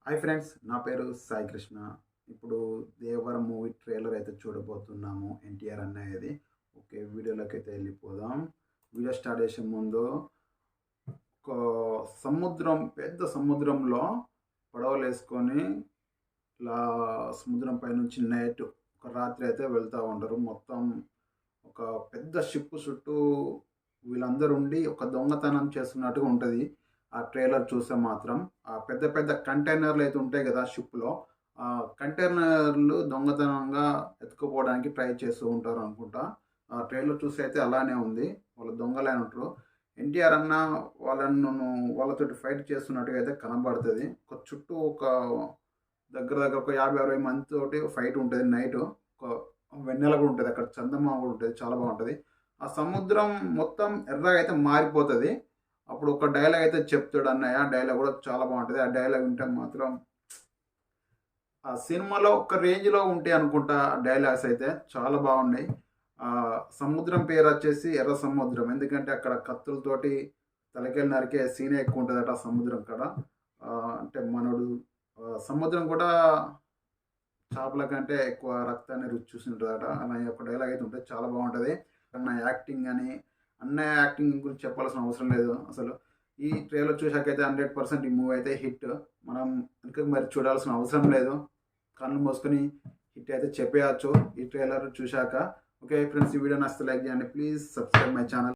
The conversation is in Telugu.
హాయ్ ఫ్రెండ్స్, నా పేరు సాయి కృష్ణ. ఇప్పుడు 'దేవరం' మూవీ ట్రైలర్ అయితే చూడబోతున్నాము. ఎన్టీఆర్ అన్నయ్యది. ఓకే, వీడియోలోకి అయితే వెళ్ళిపోదాం. వీడియో స్టార్ట్ చేసే ముందు ఒక సముద్రం, పెద్ద సముద్రంలో పడవలు వేసుకొని ఇలా సముద్రం పైనుంచి నైట్ ఒక రాత్రి అయితే వెళ్తూ ఉంటారు. మొత్తం ఒక పెద్ద షిప్ చుట్టూ వీళ్ళందరూ ఉండి ఒక దొంగతనం చేస్తున్నట్టుగా ఉంటుంది. ఆ ట్రైలర్ చూస్తే మాత్రం ఆ పెద్ద పెద్ద కంటైనర్లు అయితే ఉంటాయి కదా షిప్లో, ఆ కంటైనర్లు దొంగతనంగా ఎత్తుకుపోవడానికి ట్రై చేస్తూ ఉంటారు అనుకుంటా. ఆ ట్రైలర్ చూస్తే అయితే అలానే ఉంది. వాళ్ళు దొంగలే ఉంటారు. ఎన్టీఆర్ అన్న వాళ్ళతోటి ఫైట్ చేస్తున్నట్టుగా అయితే కనబడుతుంది. ఒక చుట్టూ ఒక దగ్గర దగ్గర ఒక 50-60 మంది తోటి ఫైట్ ఉంటుంది. నైట్ ఒక వెన్నెల కూడా ఉంటుంది, అక్కడ చందమామ కూడా ఉంటుంది, చాలా బాగుంటుంది. ఆ సముద్రం మొత్తం ఎర్రగా అయితే మారిపోతుంది. అప్పుడు ఒక డైలాగ్ అయితే చెప్తాడు అన్నయ్య. ఆ డైలాగ్ కూడా చాలా బాగుంటుంది. ఆ డైలాగ్ వింటే మాత్రం ఆ సినిమాలో ఒక రేంజ్లో ఉంటాయి అనుకుంటా. డైలాగ్స్ అయితే చాలా బాగున్నాయి. సముద్రం పేరు వచ్చేసి ఎర్ర సముద్రం, ఎందుకంటే అక్కడ కత్తులతోటి తలకెళ్ళి నరికే సీనే ఎక్కువ ఉంటుందట ఆ సముద్రం కాడ. అంటే మనడు సముద్రం కూడా చేపల కంటే ఎక్కువ రక్తాన్ని రుచి చూసి ఉంటుందట అన్న ఒక డైలాగ్ అయితే ఉంటుంది, చాలా బాగుంటుంది. అన్న యాక్టింగ్ అని, అన్నయ్య యాక్టింగ్ గురించి చెప్పాల్సిన అవసరం లేదు అసలు. ఈ ట్రైలర్ చూసాకైతే 100% ఈ మూవీ అయితే హిట్. మనం ఇంకా మరి చూడాల్సిన అవసరం లేదు. కళ్ళు మూసుకొని హిట్ అయితే చెప్పేయచ్చు ఈ ట్రైలర్ చూశాక. ఓకే ఫ్రెండ్స్, ఈ వీడియో నచ్చితే లైక్ చేయండి. Please subscribe my channel.